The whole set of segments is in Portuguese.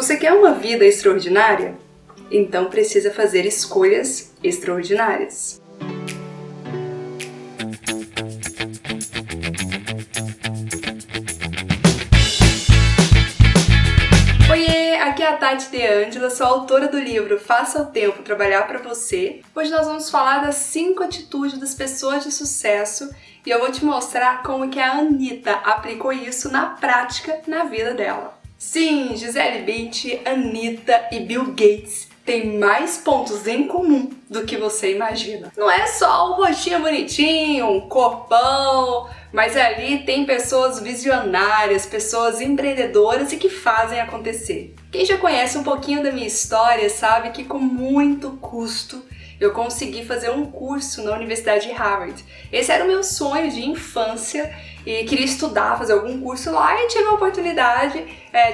Você quer uma vida extraordinária? Então precisa fazer escolhas extraordinárias. Oiê, aqui é a Tati De Angela, sou autora do livro Faça o Tempo Trabalhar para Você. Hoje nós vamos falar das 5 atitudes das pessoas de sucesso e eu vou te mostrar como que a Anitta aplicou isso na prática na vida dela. Sim, Gisele Bündchen, Anitta e Bill Gates têm mais pontos em comum do que você imagina. Não é só o rostinho bonitinho, um corpão, mas ali tem pessoas visionárias, pessoas empreendedoras e que fazem acontecer. Quem já conhece um pouquinho da minha história sabe que com muito custo eu consegui fazer um curso na Universidade de Harvard. Esse era o meu sonho de infância e queria estudar, fazer algum curso lá e tive a oportunidade,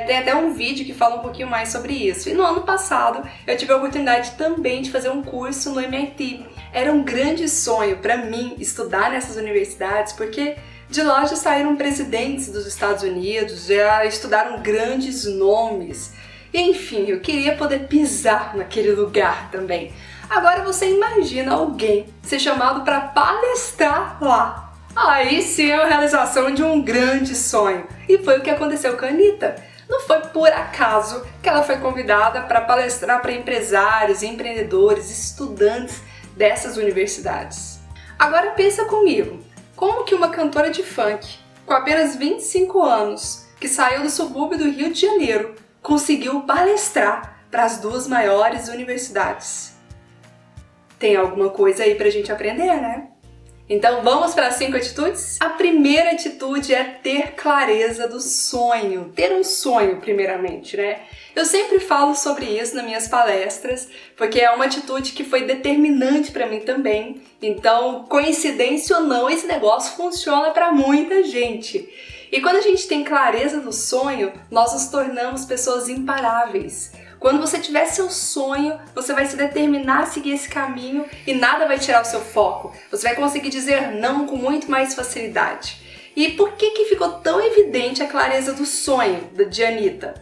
tem até um vídeo que fala um pouquinho mais sobre isso. E no ano passado eu tive a oportunidade também de fazer um curso no MIT. Era um grande sonho para mim estudar nessas universidades, porque de lá já saíram presidentes dos Estados Unidos, já estudaram grandes nomes. E, enfim, eu queria poder pisar naquele lugar também. Agora você imagina alguém ser chamado para palestrar lá. Aí sim é a realização de um grande sonho. E foi o que aconteceu com a Anitta. Não foi por acaso que ela foi convidada para palestrar para empresários, empreendedores, estudantes dessas universidades. Agora pensa comigo, como que uma cantora de funk, com apenas 25 anos, que saiu do subúrbio do Rio de Janeiro, conseguiu palestrar para as 2 maiores universidades? Tem alguma coisa aí pra gente aprender, né? Então vamos para as 5 atitudes? A primeira atitude é ter clareza do sonho. Ter um sonho, primeiramente, né? Eu sempre falo sobre isso nas minhas palestras, porque é uma atitude que foi determinante para mim também. Então, coincidência ou não, esse negócio funciona para muita gente. E quando a gente tem clareza do sonho, nós nos tornamos pessoas imparáveis. Quando você tiver seu sonho, você vai se determinar a seguir esse caminho e nada vai tirar o seu foco. Você vai conseguir dizer não com muito mais facilidade. E por que ficou tão evidente a clareza do sonho de Anitta?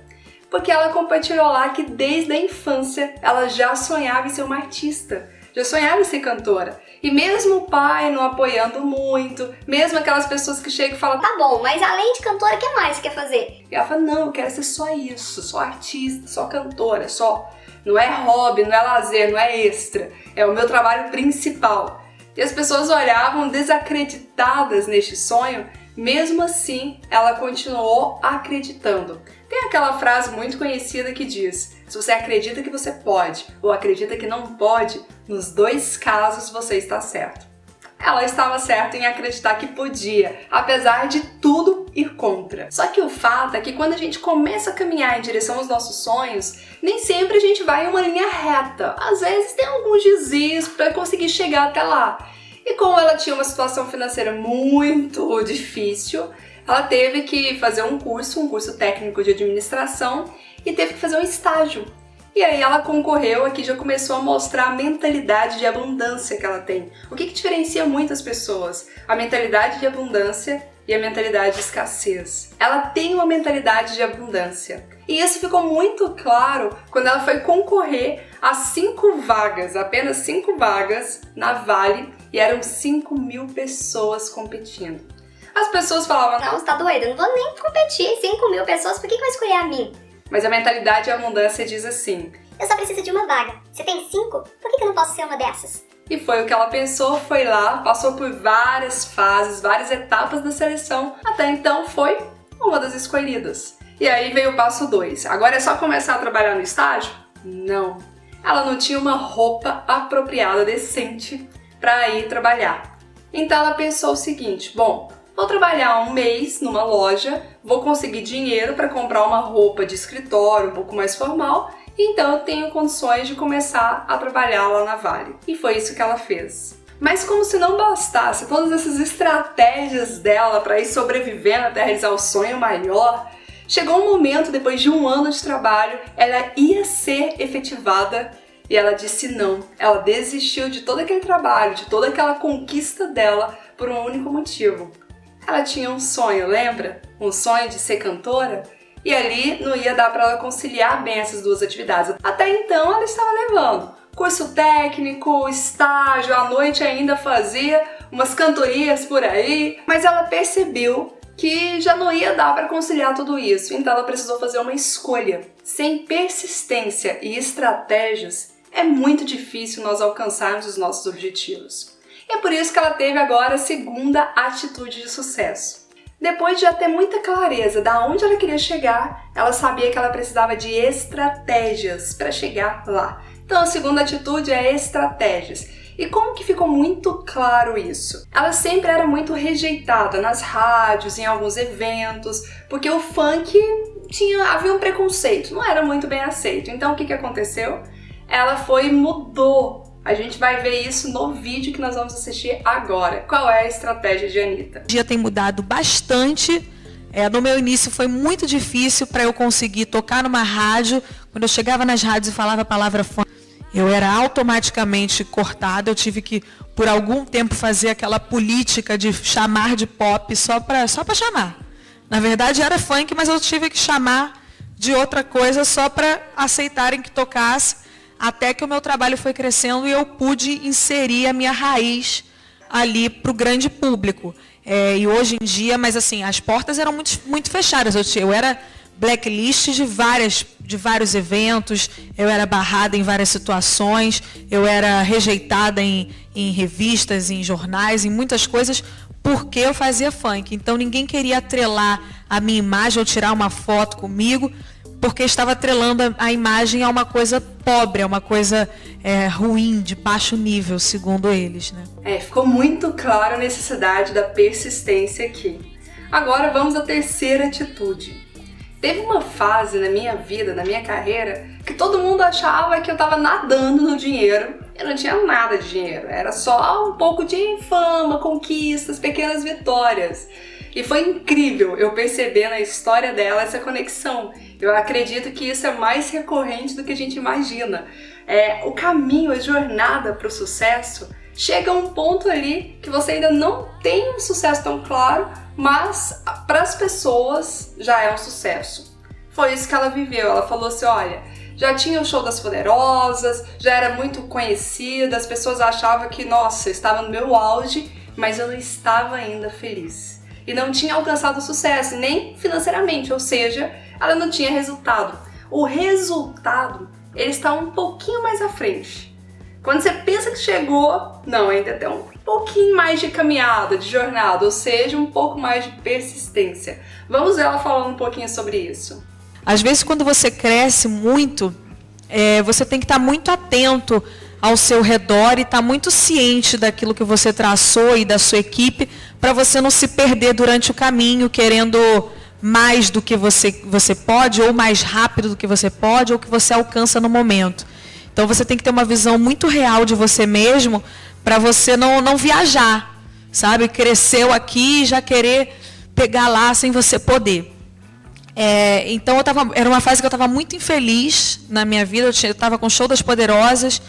Porque ela compartilhou lá que desde a infância ela já sonhava em ser uma artista, já sonhava em ser cantora. E mesmo o pai não apoiando muito, mesmo aquelas pessoas que chegam e falam: tá bom, mas além de cantora, o que mais você quer fazer? E ela fala: não, eu quero ser só isso, só artista, só cantora, só. Não é hobby, não é lazer, não é extra, é o meu trabalho principal. E as pessoas olhavam desacreditadas neste sonho, mesmo assim ela continuou acreditando. Tem aquela frase muito conhecida que diz: se você acredita que você pode ou acredita que não pode, nos 2 casos você está certo. Ela estava certa em acreditar que podia, apesar de tudo ir contra. Só que o fato é que quando a gente começa a caminhar em direção aos nossos sonhos, nem sempre a gente vai em uma linha reta. Às vezes tem alguns desvios para conseguir chegar até lá. E como ela tinha uma situação financeira muito difícil, ela teve que fazer um curso técnico de administração e teve que fazer um estágio. E aí ela concorreu aqui, já começou a mostrar a mentalidade de abundância que ela tem. O que diferencia muitas pessoas? A mentalidade de abundância e a mentalidade de escassez. Ela tem uma mentalidade de abundância. E isso ficou muito claro quando ela foi concorrer a 5 vagas, apenas 5 vagas na Vale, e eram 5.000 pessoas competindo. As pessoas falavam: não, você tá doida, eu não vou nem competir, 5.000 pessoas, por que vai escolher a mim? Mas a mentalidade de abundância diz assim: eu só preciso de uma vaga, você tem 5? Por que eu não posso ser uma dessas? E foi o que ela pensou, foi lá, passou por várias fases, várias etapas da seleção, até então foi uma das escolhidas. E aí veio o passo 2. Agora é só começar a trabalhar no estágio? Não. Ela não tinha uma roupa apropriada, decente, para ir trabalhar. Então ela pensou o seguinte: bom, vou trabalhar um mês numa loja, vou conseguir dinheiro para comprar uma roupa de escritório um pouco mais formal, então eu tenho condições de começar a trabalhar lá na Vale. E foi isso que ela fez. Mas como se não bastasse todas essas estratégias dela para ir sobrevivendo até realizar o sonho maior, chegou um momento, depois de 1 ano de trabalho, ela ia ser efetivada e ela disse não. Ela desistiu de todo aquele trabalho, de toda aquela conquista dela por um único motivo. Ela tinha um sonho, lembra? Um sonho de ser cantora? E ali não ia dar para ela conciliar bem essas duas atividades. Até então ela estava levando curso técnico, estágio, à noite ainda fazia umas cantorias por aí, mas ela percebeu que já não ia dar para conciliar tudo isso, então ela precisou fazer uma escolha. Sem persistência e estratégias, é muito difícil nós alcançarmos os nossos objetivos. E é por isso que ela teve agora a segunda atitude de sucesso. Depois de já ter muita clareza de onde ela queria chegar, ela sabia que ela precisava de estratégias para chegar lá. Então a segunda atitude é estratégias. E como que ficou muito claro isso? Ela sempre era muito rejeitada nas rádios, em alguns eventos, porque o funk havia um preconceito, não era muito bem aceito. Então o que aconteceu? Ela foi e mudou. A gente vai ver isso no vídeo que nós vamos assistir agora. Qual é a estratégia de Anitta? O dia tem mudado bastante. No meu início foi muito difícil para eu conseguir tocar numa rádio. Quando eu chegava nas rádios e falava a palavra funk, eu era automaticamente cortada. Eu tive que, por algum tempo, fazer aquela política de chamar de pop só para chamar. Na verdade era funk, mas eu tive que chamar de outra coisa só para aceitarem que tocasse. Até que o meu trabalho foi crescendo e eu pude inserir a minha raiz ali para o grande público. E hoje em dia, mas assim, as portas eram muito fechadas. Eu era blacklist de vários eventos, eu era barrada em várias situações, eu era rejeitada em revistas, em jornais, em muitas coisas, porque eu fazia funk. Então ninguém queria atrelar a minha imagem ou tirar uma foto comigo, porque estava atrelando a imagem a uma coisa pobre, a uma coisa ruim, de baixo nível, segundo eles, né? Ficou muito clara a necessidade da persistência aqui. Agora vamos à terceira atitude. Teve uma fase na minha vida, na minha carreira, que todo mundo achava que eu estava nadando no dinheiro. Eu não tinha nada de dinheiro, era só um pouco de fama, conquistas, pequenas vitórias. E foi incrível eu perceber na história dela essa conexão. Eu acredito que isso é mais recorrente do que a gente imagina. O caminho, a jornada para o sucesso, chega a um ponto ali que você ainda não tem um sucesso tão claro, mas para as pessoas já é um sucesso. Foi isso que ela viveu. Ela falou assim, olha, já tinha o show das Poderosas, já era muito conhecida, as pessoas achavam que, nossa, eu estava no meu auge, mas eu não estava ainda feliz. E não tinha alcançado sucesso, nem financeiramente, ou seja, ela não tinha resultado. O resultado, ele está um pouquinho mais à frente. Quando você pensa que chegou, não, ainda tem um pouquinho mais de caminhada, de jornada, ou seja, um pouco mais de persistência. Vamos ver ela falando um pouquinho sobre isso. Às vezes, quando você cresce muito, você tem que estar muito atento ao seu redor e estar muito ciente daquilo que você traçou e da sua equipe, para você não se perder durante o caminho, querendo mais do que você pode, ou mais rápido do que você pode, ou que você alcança no momento. Então você tem que ter uma visão muito real de você mesmo, para você não viajar, sabe? Cresceu aqui e já querer pegar lá sem você poder. Então era uma fase que eu estava muito infeliz na minha vida. Eu estava com o show das Poderosas,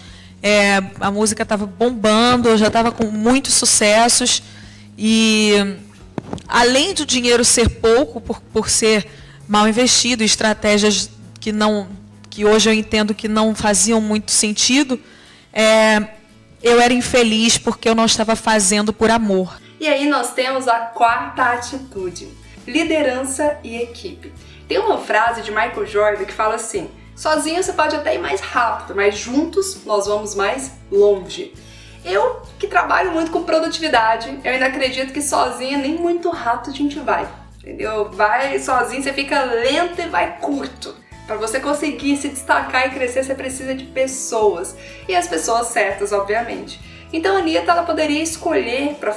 a música estava bombando, eu já estava com muitos sucessos. E além do dinheiro ser pouco, por ser mal investido, estratégias que hoje eu entendo que não faziam muito sentido, eu era infeliz porque eu não estava fazendo por amor. E aí nós temos a quarta atitude, liderança e equipe. Tem uma frase de Michael Jordan que fala assim, sozinho você pode até ir mais rápido, mas juntos nós vamos mais longe. Eu, que trabalho muito com produtividade, eu ainda acredito que sozinha nem muito rápido a gente vai, entendeu? Vai sozinho, você fica lento e vai curto. Para você conseguir se destacar e crescer, você precisa de pessoas. E as pessoas certas, obviamente. Então a Anitta, ela poderia escolher para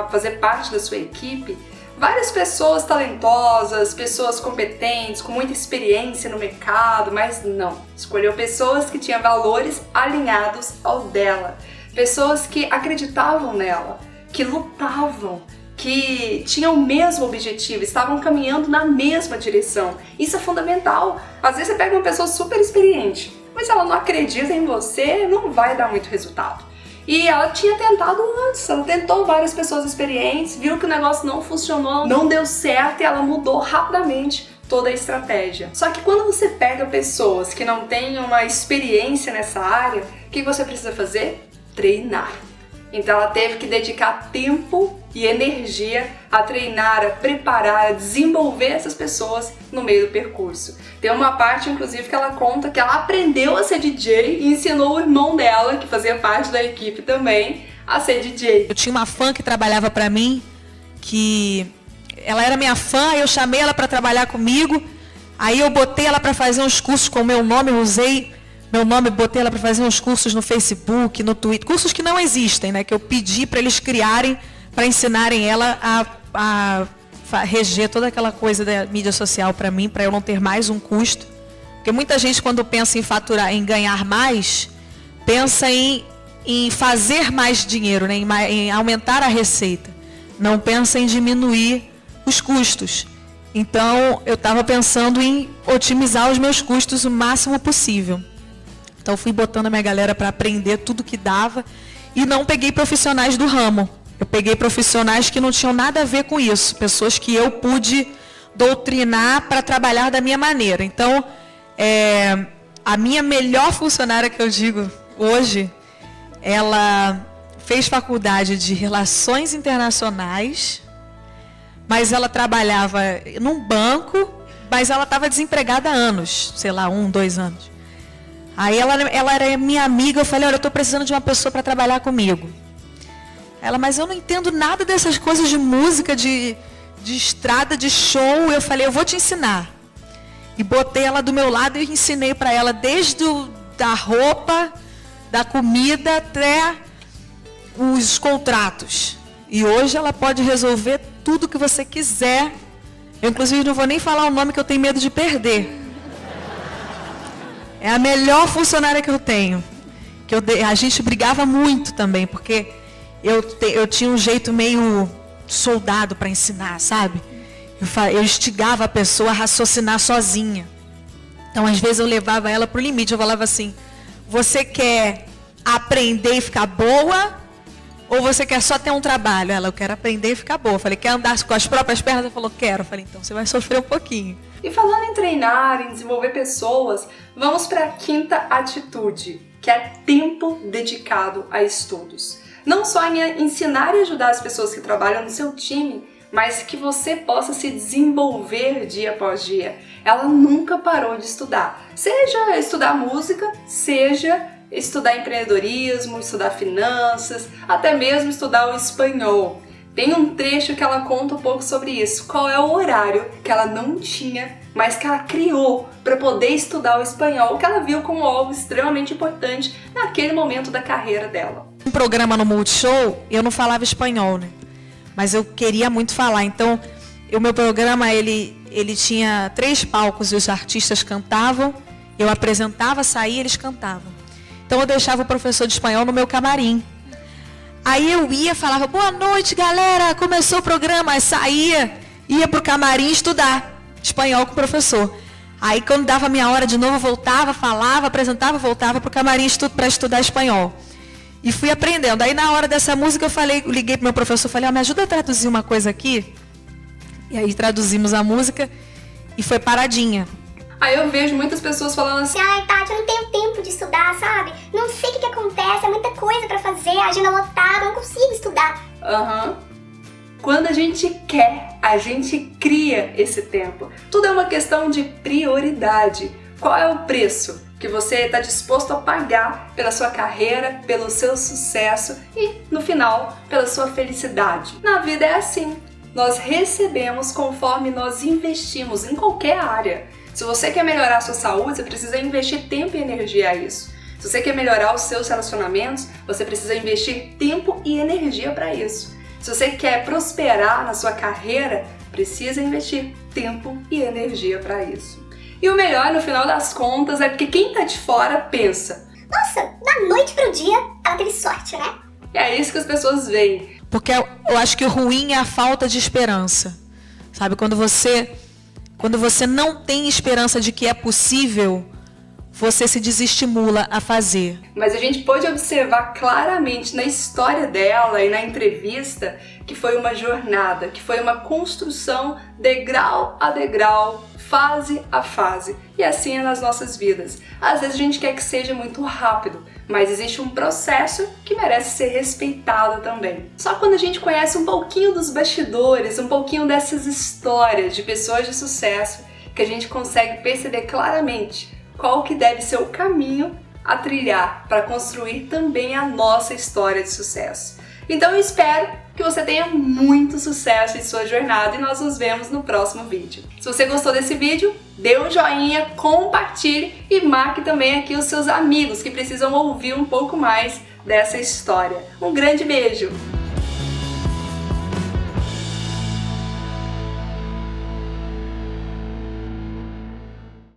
fazer parte da sua equipe várias pessoas talentosas, pessoas competentes, com muita experiência no mercado, mas não. Escolheu pessoas que tinham valores alinhados ao dela. Pessoas que acreditavam nela, que lutavam, que tinham o mesmo objetivo, estavam caminhando na mesma direção. Isso é fundamental. Às vezes você pega uma pessoa super experiente, mas ela não acredita em você, não vai dar muito resultado. E ela tinha tentado antes, ela tentou várias pessoas experientes, viu que o negócio não funcionou, não deu certo e ela mudou rapidamente toda a estratégia. Só que quando você pega pessoas que não têm uma experiência nessa área, o que você precisa fazer? Treinar. Então ela teve que dedicar tempo e energia a treinar, a preparar, a desenvolver essas pessoas no meio do percurso. Tem uma parte, inclusive, que ela conta que ela aprendeu a ser DJ e ensinou o irmão dela, que fazia parte da equipe também, a ser DJ. Eu tinha uma fã que trabalhava para mim, que ela era minha fã, eu chamei ela para trabalhar comigo, aí eu botei ela para fazer uns cursos com o meu nome, eu usei meu nome, botei ela para fazer uns cursos no Facebook, no Twitter, cursos que não existem, né? Que eu pedi para eles criarem, para ensinarem ela a reger toda aquela coisa da mídia social para mim, para eu não ter mais um custo. Porque muita gente, quando pensa em faturar, em ganhar mais, pensa em fazer mais dinheiro, né? Em aumentar a receita. Não pensa em diminuir os custos. Então, eu estava pensando em otimizar os meus custos o máximo possível. Então, fui botando a minha galera para aprender tudo que dava e não peguei profissionais do ramo. Eu peguei profissionais que não tinham nada a ver com isso, pessoas que eu pude doutrinar para trabalhar da minha maneira. Então, a minha melhor funcionária, que eu digo hoje, ela fez faculdade de Relações Internacionais, mas ela trabalhava num banco, mas ela estava desempregada há anos, sei lá, 1, 2 anos. Aí ela era minha amiga, eu falei, olha, eu estou precisando de uma pessoa para trabalhar comigo. Ela, mas eu não entendo nada dessas coisas de música, de estrada, de show. Eu falei, eu vou te ensinar. E botei ela do meu lado e ensinei para ela desde da roupa, da comida até os contratos. E hoje ela pode resolver tudo que você quiser. Eu, inclusive, não vou nem falar o nome que eu tenho medo de perder. É a melhor funcionária que eu tenho. A gente brigava muito também, porque eu tinha um jeito meio soldado para ensinar, sabe? Eu instigava a pessoa a raciocinar sozinha. Então, às vezes, eu levava ela para o limite. Eu falava assim, você quer aprender e ficar boa? Ou você quer só ter um trabalho? Ela, eu quero aprender e ficar boa. Eu falei, quer andar com as próprias pernas? Ela falou, quero. Eu falei, então você vai sofrer um pouquinho. E falando em treinar, em desenvolver pessoas, vamos para a quinta atitude, que é tempo dedicado a estudos. Não só em ensinar e ajudar as pessoas que trabalham no seu time, mas que você possa se desenvolver dia após dia. Ela nunca parou de estudar. Seja estudar música, seja estudar empreendedorismo, estudar finanças, até mesmo estudar o espanhol. Tem um trecho que ela conta um pouco sobre isso. Qual é o horário que ela não tinha, mas que ela criou para poder estudar o espanhol, que ela viu como algo extremamente importante naquele momento da carreira dela. Um programa no Multishow, eu não falava espanhol, né? Mas eu queria muito falar. Então, o meu programa, ele tinha 3 palcos e os artistas cantavam. Eu apresentava, saía, eles cantavam. Então, eu deixava o professor de espanhol no meu camarim. Aí eu ia, falava, boa noite, galera, começou o programa. Aí saía, ia pro camarim estudar espanhol com o professor. Aí, quando dava a minha hora de novo, eu voltava, falava, apresentava, voltava pro camarim para estudar espanhol. E fui aprendendo. Aí, na hora dessa música, eu liguei pro meu professor, falei, me ajuda a traduzir uma coisa aqui? E aí, traduzimos a música e foi paradinha. Aí eu vejo muitas pessoas falando assim, ai, Tati, eu não tenho tempo de estudar, sabe? Não sei o que acontece, é muita coisa pra fazer, a agenda lotada, eu não consigo estudar. Quando a gente quer, a gente cria esse tempo. Tudo é uma questão de prioridade. Qual é o preço que você está disposto a pagar pela sua carreira, pelo seu sucesso e, no final, pela sua felicidade? Na vida é assim. Nós recebemos conforme nós investimos em qualquer área. Se você quer melhorar a sua saúde, você precisa investir tempo e energia a isso. Se você quer melhorar os seus relacionamentos, você precisa investir tempo e energia para isso. Se você quer prosperar na sua carreira, precisa investir tempo e energia para isso. E o melhor, no final das contas, é porque quem tá de fora pensa, nossa, da noite pro dia, ela teve sorte, né? E é isso que as pessoas veem. Porque eu acho que o ruim é a falta de esperança. Sabe, quando você não tem esperança de que é possível, você se desestimula a fazer. Mas a gente pode observar claramente na história dela e na entrevista que foi uma jornada, que foi uma construção degrau a degrau, fase a fase. E assim é nas nossas vidas. Às vezes a gente quer que seja muito rápido, mas existe um processo que merece ser respeitado também. Só quando a gente conhece um pouquinho dos bastidores, um pouquinho dessas histórias de pessoas de sucesso, que a gente consegue perceber claramente qual que deve ser o caminho a trilhar para construir também a nossa história de sucesso. Então eu espero que você tenha muito sucesso em sua jornada e nós nos vemos no próximo vídeo. Se você gostou desse vídeo, dê um joinha, compartilhe e marque também aqui os seus amigos que precisam ouvir um pouco mais dessa história. Um grande beijo!